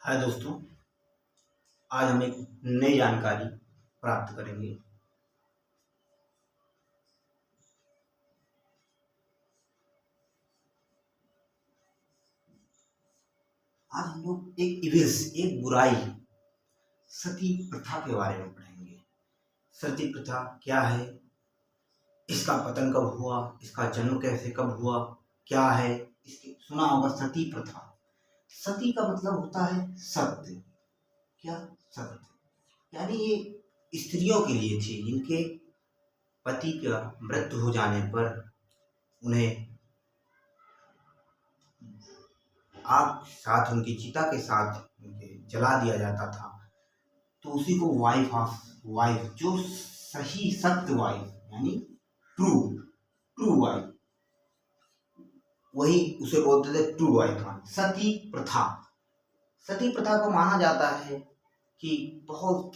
हाय दोस्तों, आज हम एक नई जानकारी प्राप्त करेंगे। आज हम लोग एक बुराई सती प्रथा के बारे में पढ़ेंगे। सती प्रथा क्या है, इसका पतन कब हुआ, इसका जन्म कैसे कब हुआ, क्या है इसके सुना होगा। सती प्रथा, सती का मतलब होता है सत्य। क्या? सत्य। यानी ये स्त्रियों के लिए थी जिनके पति का मृत्यु हो जाने पर उन्हें आग के साथ, उनकी चिता के साथ उनके जला दिया जाता था। तो उसी को वाइफ जो सही सत्य वाइफ यानी ट्रू ट्रू वाइफ, वही उसे बोलते थे ट्रू वाइफ। सती प्रथा, सती प्रथा को माना जाता है कि बहुत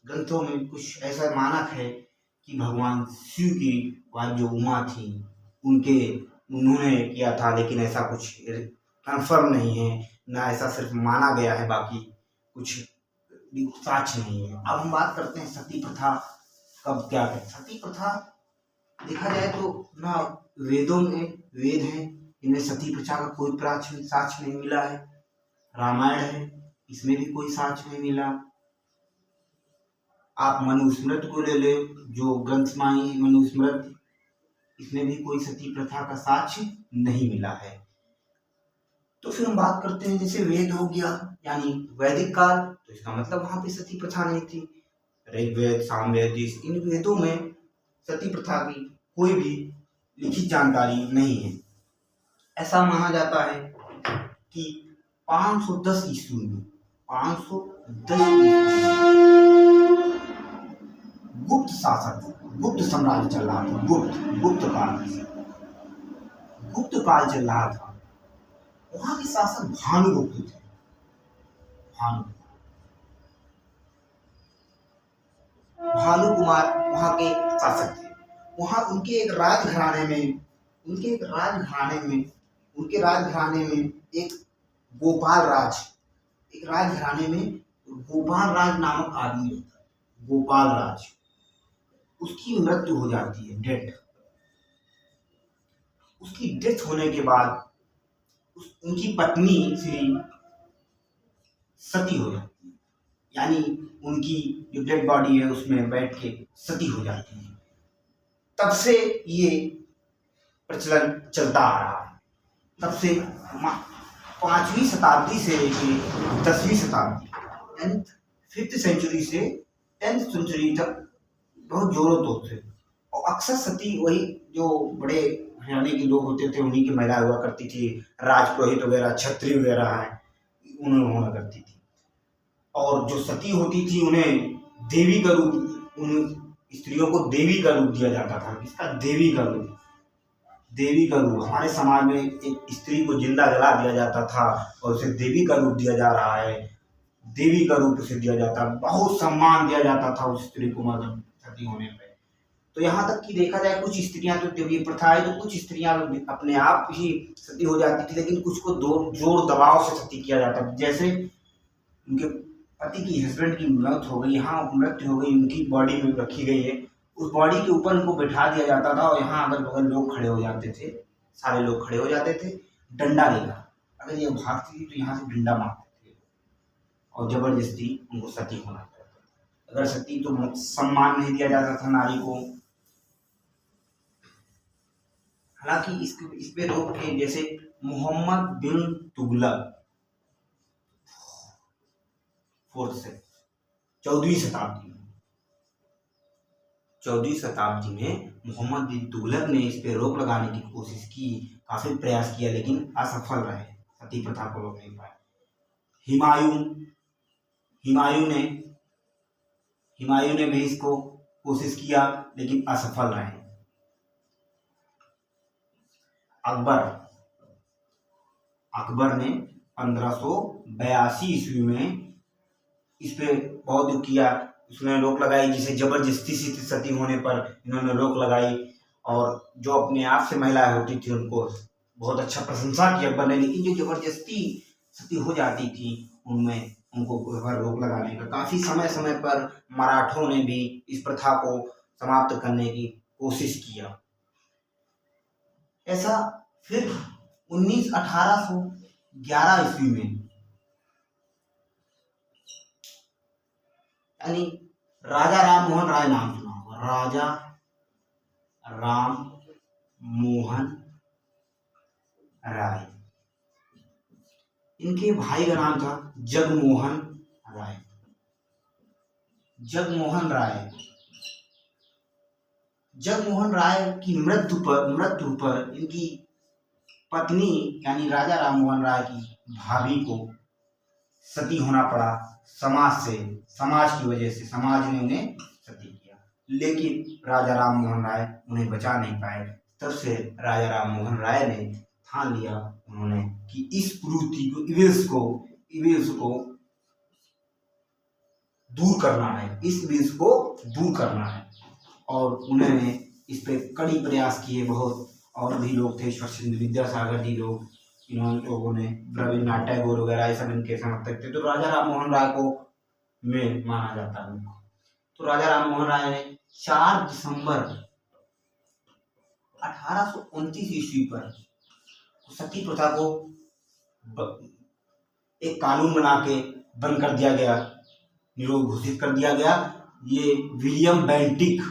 ग्रंथों में कुछ ऐसा मानक है कि भगवान शिव की वाइफ जो उमा थी उन्होंने किया था, लेकिन ऐसा कुछ कंफर्म नहीं है ना, ऐसा सिर्फ माना गया है, बाकी कुछ साक्ष्य नहीं है। अब हम बात करते हैं सती प्रथा कब क्या है। सती प्रथा देखा जाए तो ना वेदों में वेद है, इनमें सती प्रथा का कोई प्राचीन साक्ष्य नहीं मिला है। रामायण है, इसमें भी कोई साक्ष्य नहीं मिला। आप मनुस्मृति को ले ले, जो ग्रंथमाई मनुस्मृति, इसमें भी कोई सती प्रथा का साक्ष्य नहीं मिला है। तो फिर हम बात करते हैं, जैसे वेद हो गया यानी वैदिक काल, तो इसका मतलब वहां पे सती प्रथा नहीं थी। ऋग्वेद, सामवेद, इन वेदों में सती प्रथा की कोई भी लिखित जानकारी नहीं है। ऐसा माना जाता है कि 510 ईस्वी में, 510 गुप्त शासक, गुप्त साम्राज्य चल रहा था, गुप्त काल चल रहा था। वहां के शासक भानुगुप्त थे। भानु कुमार वहां के शासक थे। वहां उनके राजघराने में एक गोपाल राज नामक आदमी रहता है। गोपाल राज, उसकी मृत्यु हो जाती है, डेथ। उसकी डेथ होने के बाद उनकी पत्नी श्री सती हो जाती है, यानी उनकी जो डेड बॉडी है उसमें बैठ के सती हो जाती है। तब से ये प्रचलन चलता आ रहा है। तब से 5वीं शताब्दी से लेकर 10वीं शताब्दी यानी 5th सेंचुरी से 10th सेंचुरी तक बहुत जोरों तो थे। और अक्सर सती वही जो बड़े घराने के लोग होते थे उन्हीं की महिला हुआ करती थी। राजपुरोहित वगैरह, क्षत्रिय वगैरह है, उन्हें होना करती थी। और जो सती होती थी उन्हें देवी का रूप, उन स्त्रियों को देवी का रूप दिया जाता था। किसका? देवी का रूप। देवी का रूप हमारे समाज में एक स्त्री को जिंदा जला दिया जाता था और उसे देवी का रूप दिया जा रहा है। देवी का रूप उसे दिया जाता, बहुत सम्मान दिया जाता था उस स्त्री को, मतलब सती होने पर। तो यहाँ तक कि देखा जाए कुछ स्त्रियां, तो ये प्रथा है, तो कुछ स्त्रियां अपने आप ही सती हो जाती थी, लेकिन कुछ को जोर दबाव से सती किया जाता था। जैसे उनके पति की, हस्बैंड की मृत्यु हो गई, यहाँ मृत्यु हो गई, उनकी बॉडी में रखी गई है, उस बॉडी के ऊपर उनको बैठा दिया जाता था और यहाँ अगल बगल लोग खड़े हो जाते थे, सारे लोग खड़े हो जाते थे डंडा लेकर। अगर ये भागती थी तो यहाँ से डंडा मारते थे और जबरदस्ती उनको सती होना पड़ता था। अगर सती तो सम्मान नहीं दिया जाता था नारी को। हालांकि इस पे रोक थे, जैसे मोहम्मद बिन तुगलक 4th से 14वीं शताब्दी में मोहम्मद बिन तुगलक ने इस पे रोक लगाने की कोशिश की, काफी प्रयास किया, लेकिन असफल रहे, सती प्रथा को रोक नहीं पाए। हिमायूं ने भी इसको कोशिश किया, लेकिन असफल रहे। अकबर ने 1582 ईस्वी में इस पे बहुत किया, उसने रोक लगाई, जिसे जबरदस्ती से सती होने पर इन्होंने रोक लगाई। और जो अपने आप से महिलाएं होती थी उनको बहुत अच्छा प्रशंसा की अकबर ने, लेकिन जो जबरदस्ती सती हो जाती थी उनमें उनको रोक लगाने का काफी समय समय पर मराठों ने भी इस प्रथा को समाप्त करने की कोशिश किया। ऐसा फिर 1811 ईस्वी में यानी राजा राम मोहन राय नाम सुना होगा, राजा राम मोहन राय, इनके भाई का नाम था जगमोहन राय। जगमोहन राय की मृत्यु पर इनकी पत्नी यानी राजा राम मोहन राय की भाभी को सती होना पड़ा। समाज की वजह से समाज ने उन्हें सती किया, लेकिन राजा राम मोहन राय उन्हें बचा नहीं पाए। तब से राजा राम मोहन राय ने ठान लिया उन्होंने कि इस कुरीति को इविल्स को दूर करना है, और उन्होंने इस पे कड़ी प्रयास किए। बहुत और भी लोग थे, ईश्वर विद्यासागर जी लोग, इन्होंने लोगों ने रविन्द्रनाथ टैगोर वगैरह ये सब इनके समर्थक थे। तो राजा राम मोहन राय को में माना जाता है। तो राजा राम मोहन राय ने 4 दिसंबर 1829 ईस्वी पर सती प्रथा को एक कानून बना के बंद कर दिया गया, निरोध घोषित कर दिया गया। ये William Bentinck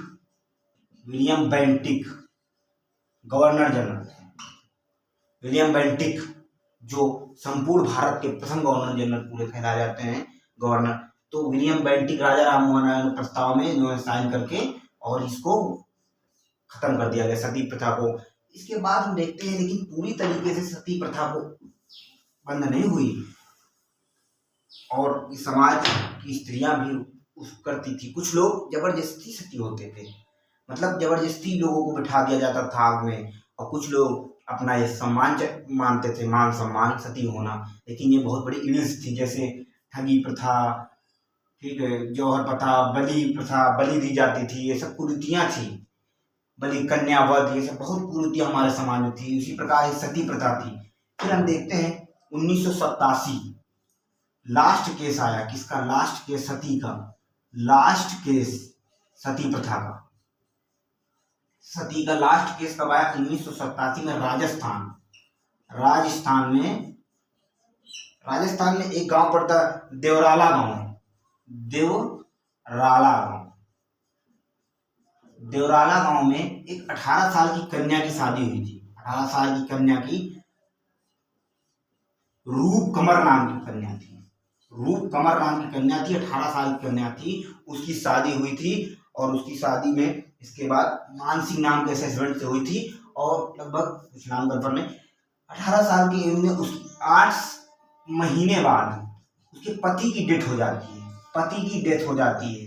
governor general, William Bentinck जो संपूर्ण भारत के प्रथम गवर्नर जनरल पूरे कहलाए जाते हैं गवर्नर। तो विलियम बेंटिक राजा राम मोहन राय प्रस्ताव में इन्होंने साइन करके और इसको खत्म कर दिया गया सती प्रथा को। इसके बाद हम देखते हैं लेकिन पूरी तरीके से सती प्रथा को बंद नहीं हुई, और समाज की स्त्रियां भी उस करती थी। कुछ लोग जबरदस्ती सती होते थे, मतलब जबरदस्ती लोगों को बिठा दिया जाता था आग में, और कुछ लोग अपना ये सम्मान मानते थे, मान सम्मान सती होना। लेकिन ये बहुत बड़ी इविल्स थी, जैसे ठगी प्रथा, ठीक है, जौहर प्रथा, बलि दी जाती थी, ये सब कुरीतियां थी। बलि कन्यावध, ये सब बहुत कुरीतियां हमारे समाज में थी। उसी प्रकार सती प्रथा थी। फिर हम देखते हैं 1987 लास्ट केस आया। किसका लास्ट केस? सती का लास्ट केस, सती प्रथा का। सती का लास्ट केस कब आया? 1987 में राजस्थान में एक गांव पड़ता है देवराला गांव में एक 18 साल की कन्या की शादी हुई थी। 18 साल की कन्या की, रूप कमर नाम की कन्या थी। 18 साल की कन्या थी, उसकी शादी हुई थी। और उसकी शादी में इसके बाद मानसिंह नाम के हस्बैंड से हुई थी, और लगभग कुछ नाम गड़बड़ में 18 साल की एज में उस 8 महीने बाद उसके पति की डेथ हो जाती है।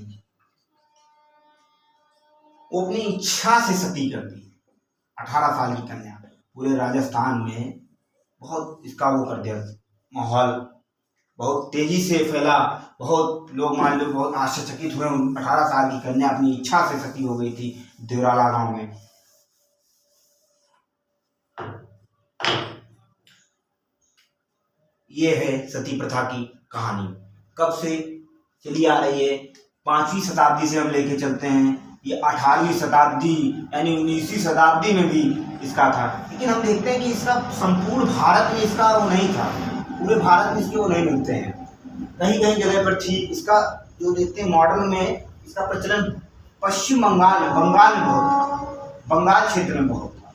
वो अपनी इच्छा से सती करती है। 18 साल की कन्या, पूरे राजस्थान में बहुत इसका वो कर दिया, माहौल बहुत तेजी से फैला। बहुत लोग मान लो बहुत आश्चर्यचकित हुए। 18 साल की कन्या अपनी इच्छा से सती हो गई थी देवराला गांव में। ये है सती प्रथा की कहानी। कब से चली आ रही है? 5वीं शताब्दी से हम लेके चलते हैं। ये 18वीं शताब्दी यानी 19वीं शताब्दी में भी इसका था, लेकिन हम देखते हैं कि इसका संपूर्ण भारत में इसका वो नहीं था। पूरे भारत में इसके वो नहीं मिलते हैं, कहीं कहीं जगह पर थी। इसका जो देखते हैं मॉडर्न में इसका प्रचलन पश्चिम बंगाल में बहुत था, बंगाल क्षेत्र में बहुत था।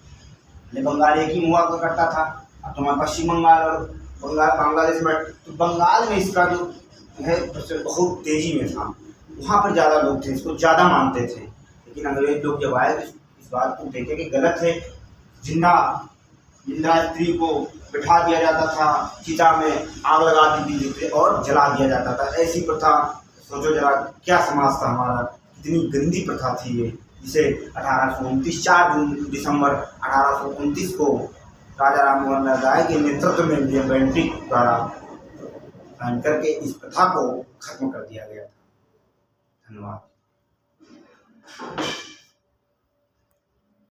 बंगाल एक ही हुआ करता था। अब तुम्हारा पश्चिम बंगाल और बांग्लादेश में, तो बंगाल में इसका जो है प्रचलन बहुत तेजी में था। वहाँ पर ज़्यादा लोग थे, इसको ज़्यादा मानते थे। लेकिन अंग्रेज लोग जब आए तो इस बात को देखे कि गलत है। जिंदा स्त्री को बिठा दिया जाता था, चिता में आग लगा दी थी और जला दिया जाता था। ऐसी प्रथा, सोचो जरा क्या समाज था हमारा, कितनी गंदी प्रथा थी ये, जिसे 1829 4 दिसंबर 1829 को राजा राम मोहन राय के नेतृत्व में विलियम बेंटिक द्वारा साइन करके इस प्रथा को खत्म कर दिया गया था। धन्यवाद।